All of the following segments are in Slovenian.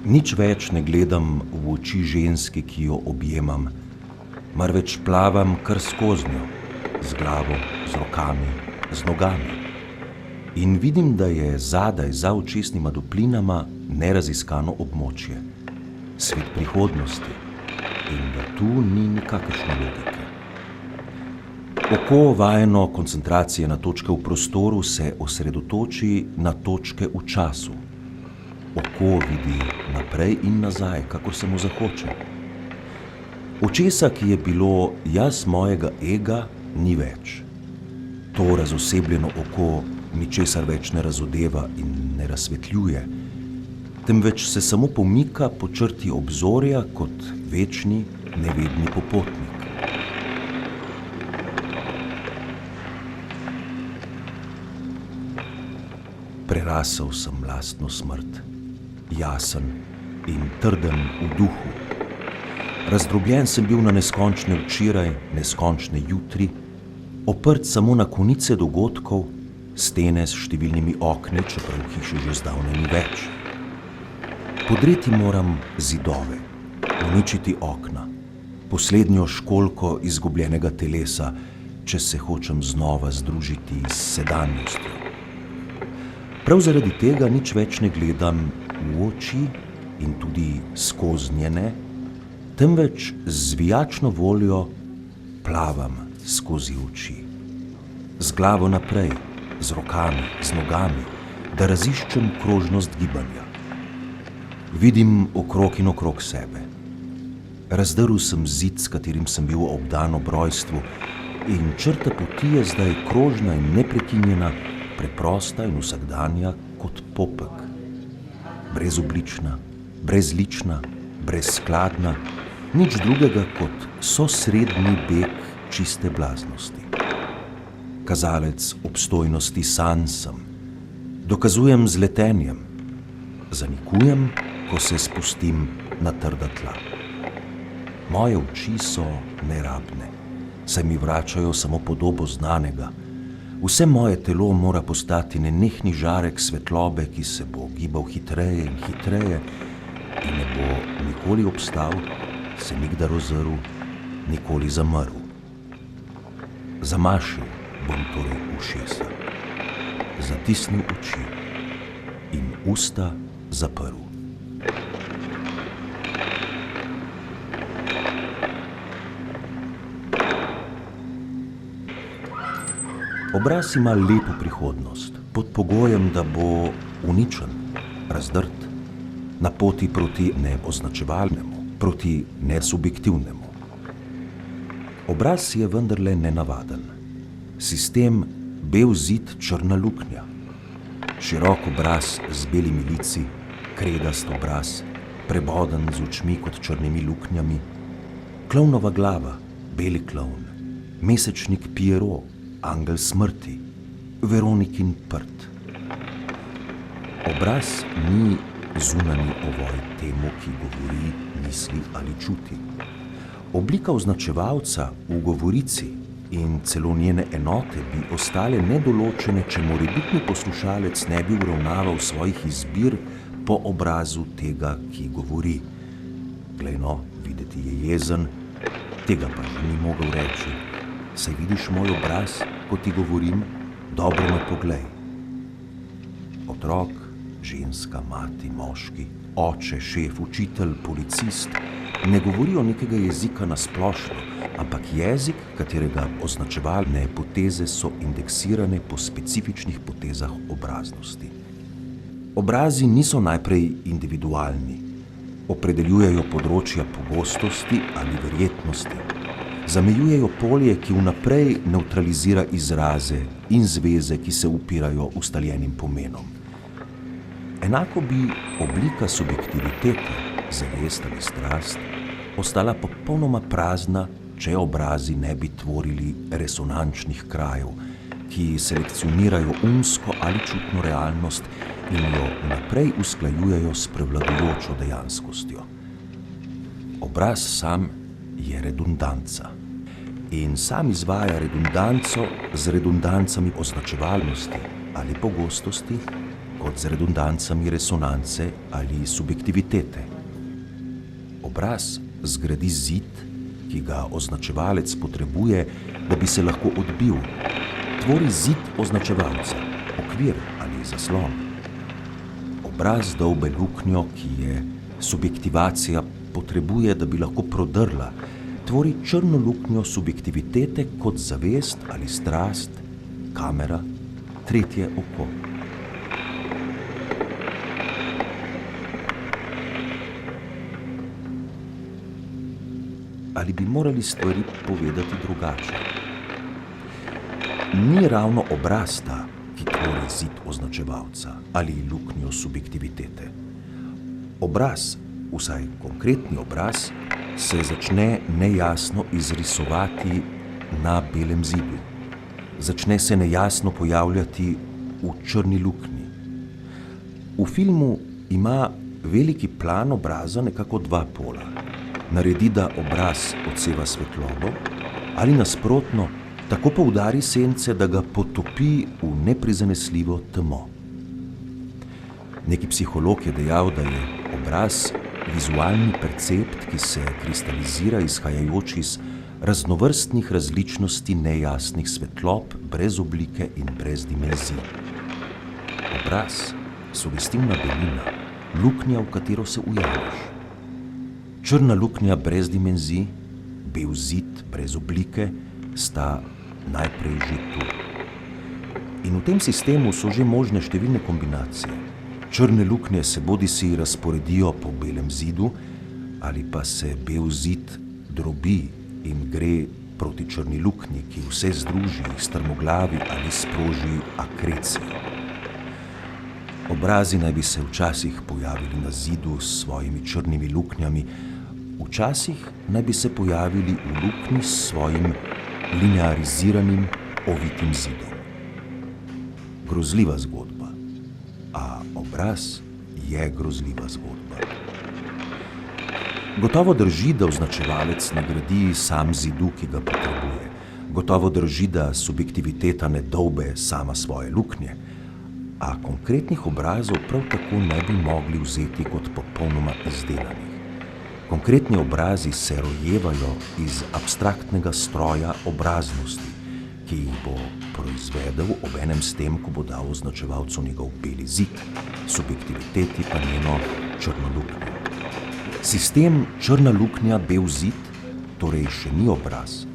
Nič več ne gledam v oči ženske, ki jo objemam, marveč plavam kar skozi njo, z glavo, z rokami, z nogami. In vidim, da je zadaj za očesnima duplinama neraziskano območje, svet prihodnosti, in da tu ni nikakršne logike. Oko, vajeno koncentracije na točke v prostoru, se osredotoči na točke v času. Oko vidi naprej in nazaj, kakor se mu zahoče. Očesa, ki je bilo jaz mojega ega, ni več. To razosebljeno oko ničesar več ne razodeva in ne razsvetljuje, temveč se samo pomika po črti obzorja kot večni, nevedni popotnik. Prerasel sem lastno smrt, jasen in trden v duhu. Razdrobljen sem bil na neskončne včeraj, neskončne jutri, oprt samo na konice dogodkov, stene s številnimi okni, čeprav hiše že zdavnaj ni več. Podreti moram zidove, uničiti okna, poslednjo školjko izgubljenega telesa, če se hočem znova združiti s sedanjostjo. Prav zaradi tega nič več ne gledam v oči in tudi skozi njene, temveč z zvijačno voljo plavam skozi oči. Z glavo naprej, z rokami, z nogami, da raziščem krožnost gibanja. Vidim okrog in okrog sebe. Razdrl sem zid, s katerim sem bil obdan ob rojstvu, in črta poti je zdaj krožna in neprekinjena, preprosta in vsakdanja kot popek. Brezoblična, brezlična, brezskladna, nič drugega kot sosrednji beg čiste blaznosti. Kazalec obstojnosti sanj sem. Dokazujem z letenjem. Zanikujem, ko se spustim na trda tla. Moje oči so nerabne, saj mi vračajo samo podobo znanega. Vse moje telo mora postati nenehni žarek svetlobe, ki se bo gibal hitreje in hitreje in ne bo nikoli obstal, se nikdar ozrl, nikoli zamrl. Zamašil bom torej ušesa, zatisnil oči in usta zaprl. Obraz ima lepo prihodnost, pod pogojem, da bo uničen, razdrt, na poti proti neoznačevalnemu, proti nesubjektivnemu. Obraz je vendarle nenavaden. Sistem bel zid, črna luknja. Širok obraz z belimi lici, kredast obraz, preboden z očmi kot črnimi luknjami. Klovnova glava, beli klovn, mesečnik Pierrot, angel smrti, Veronikin prt. Obraz ni zunanji ovoj temu, ki govori, misli ali čuti. Oblika označevalca v govorici in celo njene enote bi ostale nedoločene, če morebitni poslušalec ne bi uravnaval svojih izbir po obrazu tega, ki govori. Glej no, videti je jezen, tega pa že ni mogel reči. Saj vidiš moj obraz, ko ti govorim, dobro me poglej. Otrok, ženska, mati, moški, oče, šef, učitelj, policist ne govorijo nekega jezika na splošno, ampak jezik, katerega označevalne poteze so indeksirane po specifičnih potezah obraznosti. Obrazi niso najprej individualni, opredeljujejo področja pogostosti ali verjetnosti, zamejujejo polje, ki vnaprej nevtralizira izraze in zveze, ki se upirajo ustaljenim pomenom. Enako bi oblika subjektivitete, zavest ali strast, ostala popolnoma prazna, če obrazi ne bi tvorili resonančnih krajev, ki selekcionirajo umsko ali čutno realnost in jo naprej usklajujejo s prevladujočo dejanskostjo. Obraz sam je redundanca in sam izvaja redundanco z redundancami označevalnosti ali pogostosti kot z redundancami resonance ali subjektivitete. Obraz zgradi zid, ki ga označevalec potrebuje, da bi se lahko odbil. Tvori zid označevalca, okvir ali zaslon. Obraz dolbe luknjo, ki je subjektivacija potrebuje, da bi lahko prodrla, tvori črno luknjo subjektivitete kot zavest ali strast, kamera, tretje oko. Ali bi morali stvari povedati drugače? Ni ravno obraz ta, ki tvori zid označevalca ali luknjo subjektivitete. Obraz, vsaj konkretni obraz, se začne nejasno izrisovati na belem zidu. Začne se nejasno pojavljati v črni luknji. V filmu ima veliki plan obraza nekako dva pola. Naredi, da obraz odseva svetlobo, ali nasprotno, tako poudari sence, da ga potopi v neprizanesljivo temo. Neki psiholog je dejal, da je obraz vizualni percept, ki se kristalizira izhajajoč iz raznovrstnih različnosti nejasnih svetlob, brez oblike in brez dimenzij. Obraz, sugestivna belina, luknja, v katero se ujameš. Črna luknja brez dimenzij, bel zid brez oblike, sta najprej že tu. In v tem sistemu so že možne številne kombinacije. Črne luknje se bodisi razporedijo po belem zidu, ali pa se bel zid drobi in gre proti črni luknji, ki vse združi, strmoglavi ali sproži akrecijo. Obrazi naj bi se včasih pojavili na zidu s svojimi črnimi luknjami, včasih naj bi se pojavili v luknji s svojim lineariziranim, ovitim zidom. Grozljiva zgodba, a obraz je grozljiva zgodba. Gotovo drži, da označevalec ne gradi sam zidu, ki ga potrebuje. Gotovo drži, da subjektiviteta ne dolbe sama svoje luknje, a konkretnih obrazov prav tako ne bi mogli vzeti kot popolnoma izdelanih. Konkretni obrazi se rojevajo iz abstraktnega stroja obraznosti, ki jih bo proizvedel obenem s tem, ko bo dal označevalcu njegov beli zid, subjektiviteti pa njeno črno luknjo. Sistem črna luknja, bel zid, torej še ni obraz,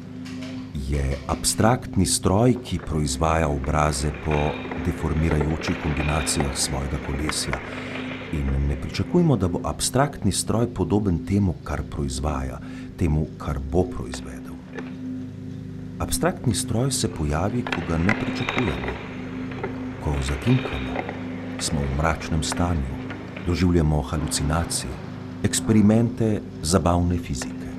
je abstraktni stroj, ki proizvaja obraze po deformirajočih kombinacijah svojega kolesja. In ne pričakujmo, da bo abstraktni stroj podoben temu, kar proizvaja, temu, kar bo proizvedel. Abstraktni stroj se pojavi, ko ga ne pričakujemo. Ko zatinkamo, smo v mračnem stanju, doživljamo halucinacije, eksperimente zabavne fizike.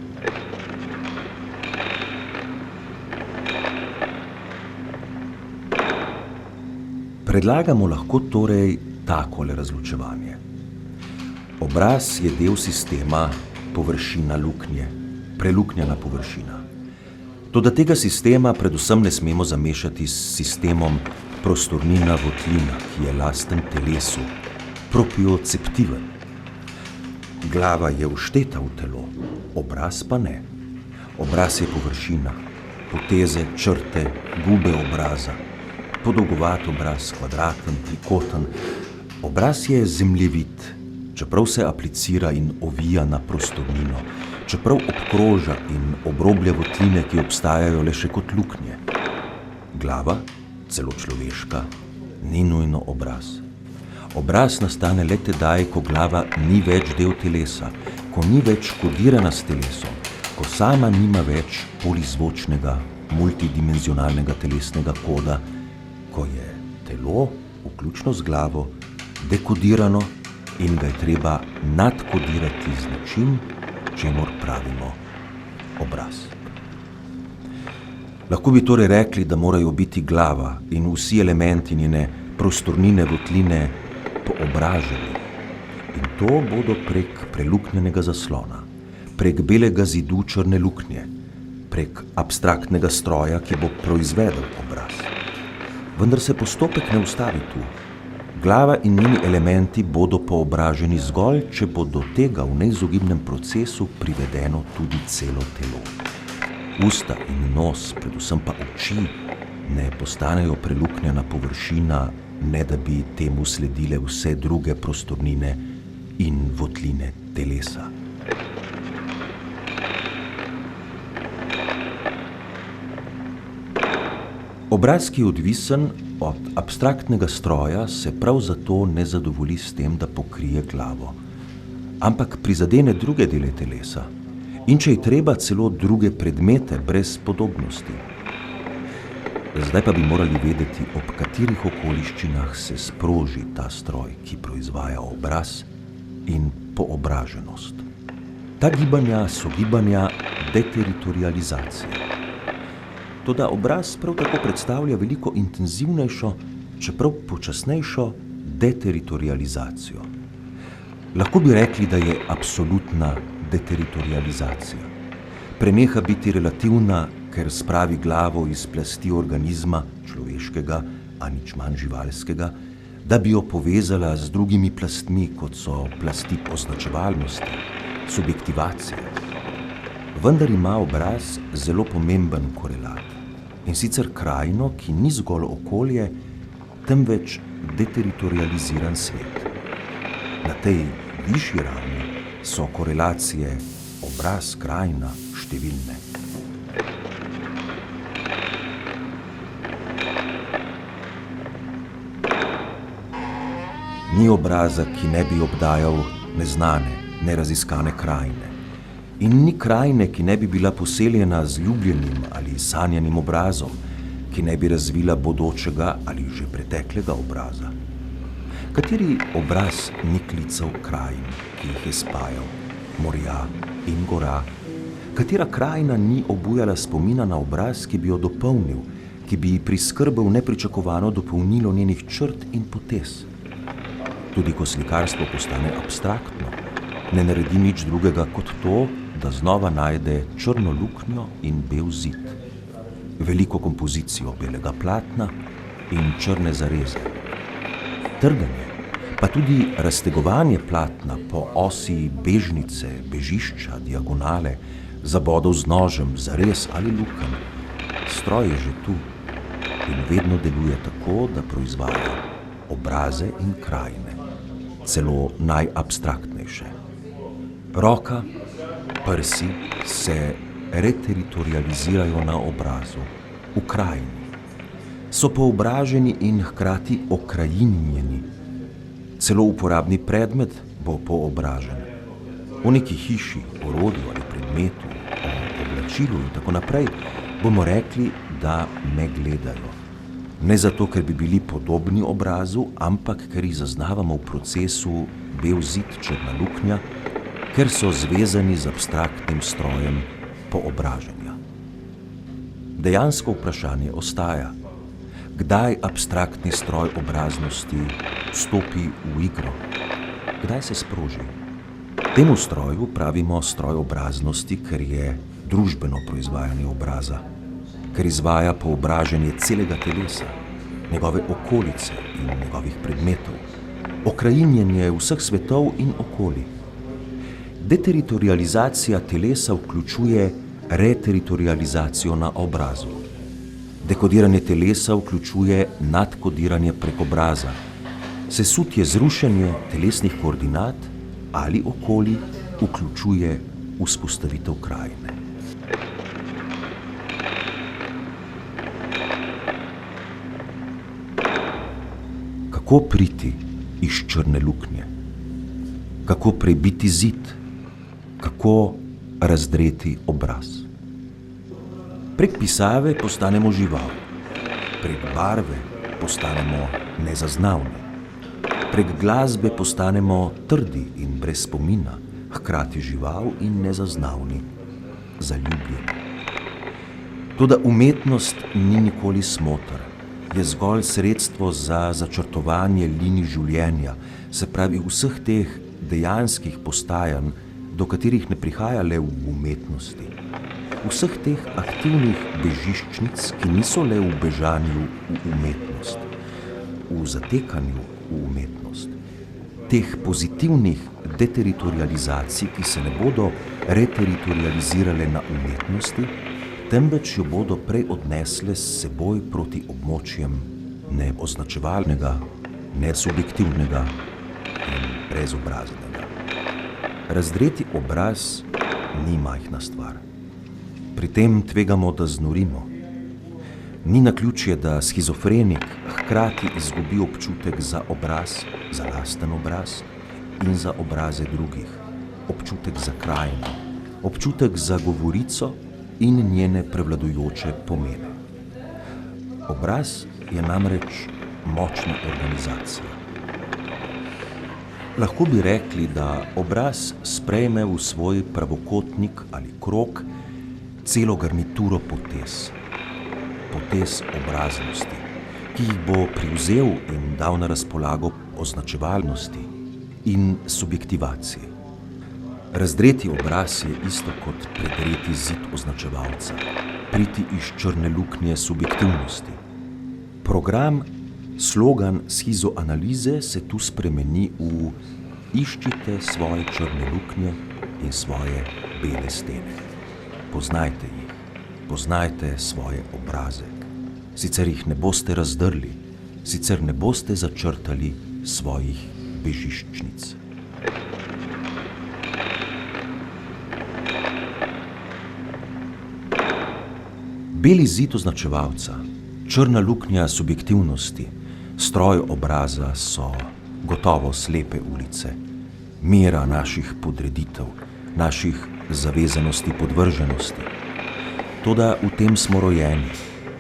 Predlagamo lahko torej takole razločevanje. Obraz je del sistema površina luknje, preluknjana površina. Toda tega sistema predvsem ne smemo zamešati s sistemom prostornina votlina, ki je lasten telesu, propioceptiven. Glava je všteta v telo, obraz pa ne. Obraz je površina, poteze, črte, gube obraza, podolgovat obraz, kvadraten, trikoten. Obraz je zemljevid, čeprav se aplicira in ovija na prostornino, čeprav obkroža in obroblja votline, ki obstajajo le še kot luknje. Glava, celo človeška, ni nujno obraz. Obraz nastane le tedaj, ko glava ni več del telesa, ko ni več kodirana s telesom, ko sama nima več polizvočnega, multidimenzionalnega telesnega koda, ko je telo, vključno z glavo, dekodirano in ga je treba nadkodirati z nečim, čemur pravimo obraz. Lahko bi torej rekli, da morajo biti glava in vsi elementi njene prostornine, votline poobraženi. In to bodo prek preluknjenega zaslona, prek belega zidu črne luknje, prek abstraktnega stroja, ki bo proizvedel obraz. Vendar se postopek ne ustavi tu. Glava in njeni elementi bodo poobraženi zgolj, če bo do tega v neizogibnem procesu privedeno tudi celo telo. Usta in nos, predvsem pa oči, ne postanejo preluknjena površina, ne da bi temu sledile vse druge prostornine in votline telesa. Obraz, ki je odvisen od abstraktnega stroja, se prav zato ne zadovolji s tem, da pokrije glavo, ampak prizadene druge dele telesa in če je treba celo druge predmete brez podobnosti. Zdaj pa bi morali vedeti, ob katerih okoliščinah se sproži ta stroj, ki proizvaja obraz in poobraženost. Ta gibanja so gibanja deteritorializacije. Toda obraz prav tako predstavlja veliko intenzivnejšo, čeprav počasnejšo deteritorializacijo. Lahko bi rekli, da je absolutna deteritorializacija. Preneha biti relativna, ker spravi glavo iz plasti organizma, človeškega, a nič manj živalskega, da bi jo povezala z drugimi plastmi, kot so plasti označevalnosti, subjektivacije. Vendar ima obraz zelo pomemben korelat, in sicer krajino, ki ni zgolj okolje, temveč deteritorializiran svet. Na tej višji ravni so korelacije obraz-krajina številne. Ni obraza, ki ne bi obdajal neznane, neraziskane krajine. In ni krajine, ki ne bi bila poseljena z ljubljenim ali sanjanim obrazom, ki ne bi razvila bodočega ali že preteklega obraza. Kateri obraz ni klical krajin, ki jih je spajal, morja in gora? Katera krajina ni obujala spomina na obraz, ki bi jo dopolnil, ki bi ji priskrbel nepričakovano dopolnilo njenih črt in potez? Tudi ko slikarstvo postane abstraktno, ne naredi nič drugega kot to, da znova najde črno luknjo in bel zid, veliko kompozicijo belega platna in črne zareze. Trganje, pa tudi raztegovanje platna po osi bežnice, bežišča, diagonale, zabodov z nožem, zarez ali lukenj. Stroj je že tu in vedno deluje tako, da proizvaja obraze in krajine, celo najabstraktnejše. Roka, prsi se reteritorializirajo na obrazu, v krajini. So poobraženi in hkrati okrajinjeni. Celo uporabni predmet bo poobražen. O neki hiši, orodju ali predmetu, o oblačilu in tako naprej bomo rekli, da me gledajo. Ne zato, ker bi bili podobni obrazu, ampak ker jih zaznavamo v procesu bel zid, črna luknja, ker so zvezani z abstraktnim strojem poobraženja. Dejansko vprašanje ostaja, kdaj abstraktni stroj obraznosti vstopi v igro, kdaj se sproži. Temu stroju pravimo stroj obraznosti, ker je družbeno proizvajanje obraza, ker izvaja poobraženje celega telesa, njegove okolice in njegovih predmetov, okrajinjenje vseh svetov in okolij. Deteritorializacija telesa vključuje reteritorializacijo na obrazu. Dekodiranje telesa vključuje nadkodiranje prek obraza. Sesutje, zrušenje telesnih koordinat ali okolij vključuje vzpostavitev krajine. Kako priti iz črne luknje? Kako prebiti zid? Kako razdreti obraz? Prek pisave postanemo žival, prek barve postanemo nezaznavni, prek glasbe postanemo trdi in brez spomina, hkrati žival in nezaznavni, zaljubljeni. Toda umetnost ni nikoli smoter, je zgolj sredstvo za začrtovanje linij življenja, se pravi vseh teh dejanskih postajanj, do katerih ne prihaja le v umetnosti. Vseh teh aktivnih bežiščnic, ki niso le v bežanju v umetnost, v v zatekanju v umetnost, teh pozitivnih deteritorializacij, ki se ne bodo reteritorializirale na umetnosti, temveč jo bodo prej odnesle s seboj proti območjem neoznačevalnega, nesubjektivnega in brezobraznega. Razdreti obraz ni majhna stvar. Pri tem tvegamo, da znorimo. Ni naključje, da shizofrenik hkrati izgubi občutek za obraz, za lasten obraz in za obraze drugih, občutek za krajino, občutek za govorico in njene prevladujoče pomene. Obraz je namreč močna organizacija. Lahko bi rekli, da obraz sprejme v svoj pravokotnik ali krog celo garnituro potez. Potez obraznosti, ki jih bo privzel in dal na razpolago označevalnosti in subjektivaciji. Razdreti obraz je isto kot predreti zid označevalca, priti iz črne luknje subjektivnosti. Program, slogan schizoanalize se tu spremeni v iščite svoje črne luknje in svoje bele stene. Poznajte jih. Poznajte svoje obraze, sicer jih ne boste razdrli, sicer ne boste začrtali svojih bežiščnic. Beli zid označevalca, črna luknja subjektivnosti, stroj obraza so gotovo slepe ulice, mera naših podreditev, naših zavezanosti podvrženosti. Toda v tem smo rojeni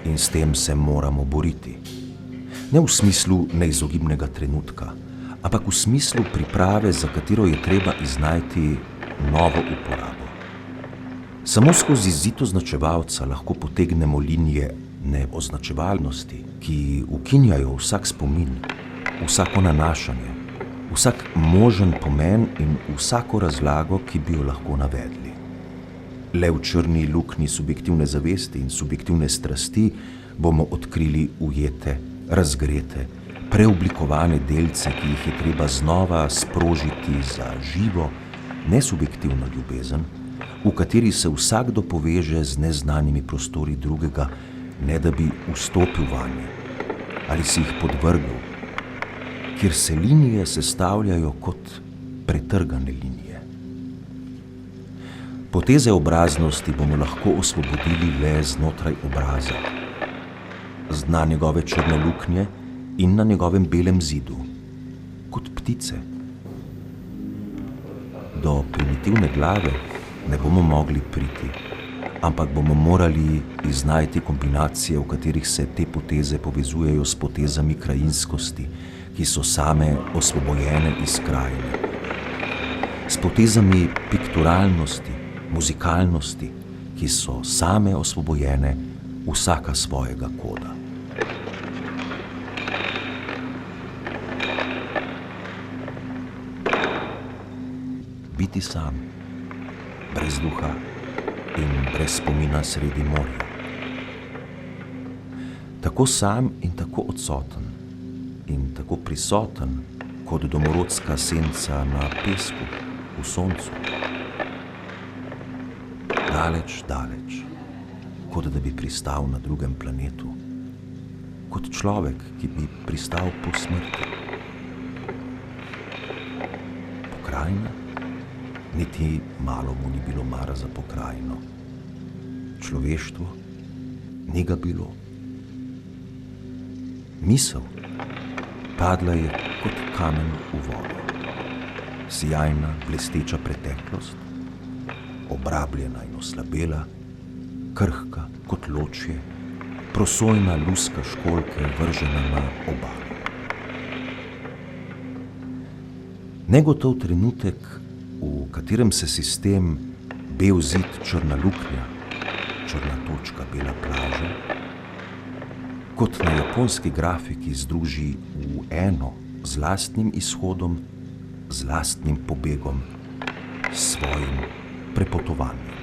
in s tem se moramo boriti. Ne v smislu neizogibnega trenutka, ampak v smislu priprave, za katero je treba iznajti novo uporabo. Samo skozi zid označevalca lahko potegnemo linije neoznačevalnosti, ki ukinjajo vsak spomin, vsako nanašanje, vsak možen pomen in vsako razlago, ki bi jo lahko navedli. Le v črni luknji subjektivne zavesti in subjektivne strasti bomo odkrili ujete, razgrete, preoblikovane delce, ki jih je treba znova sprožiti za živo, nesubjektivno ljubezen, v kateri se vsakdo poveže z neznanimi prostori drugega, ne da bi vstopil vanje ali si jih podvrgel, kjer se linije sestavljajo kot pretrgane linije. Poteze obraznosti bomo lahko osvobodili le znotraj obraza, z dna njegove črne luknje in na njegovem belem zidu, kot ptice. Do primitivne glave ne bomo mogli priti, ampak bomo morali iznajti kombinacije, v katerih se te poteze povezujejo s potezami krajinskosti, ki so same osvobojene iz krajine, s potezami pikturalnosti, muzikalnosti, ki so same osvobojene vsaka svojega koda. Biti sam, brez duha in brez spomina sredi morja. Tako sam in tako odsoten in tako prisoten kot domorodska senca na pesku v soncu. Daleč, daleč, kot da bi pristal na drugem planetu, kot človek, ki bi pristal po smrti. Pokrajina? Niti malo mu ni bilo mar za pokrajino. Človeštvo? Ni ga bilo. Misel? Padla je kot kamen v vodo. Sijajna, blesteča preteklost, obrabljena in oslabela, krhka kot ločje, prosojna luska školjke vržena na obalo. Negotov trenutek, v katerem se sistem bel zid, črna luknja, črna točka, bela plaža, kot na japonski grafiki združi v eno z lastnim izhodom, z lastnim pobegom, s svojim prepotovanjem.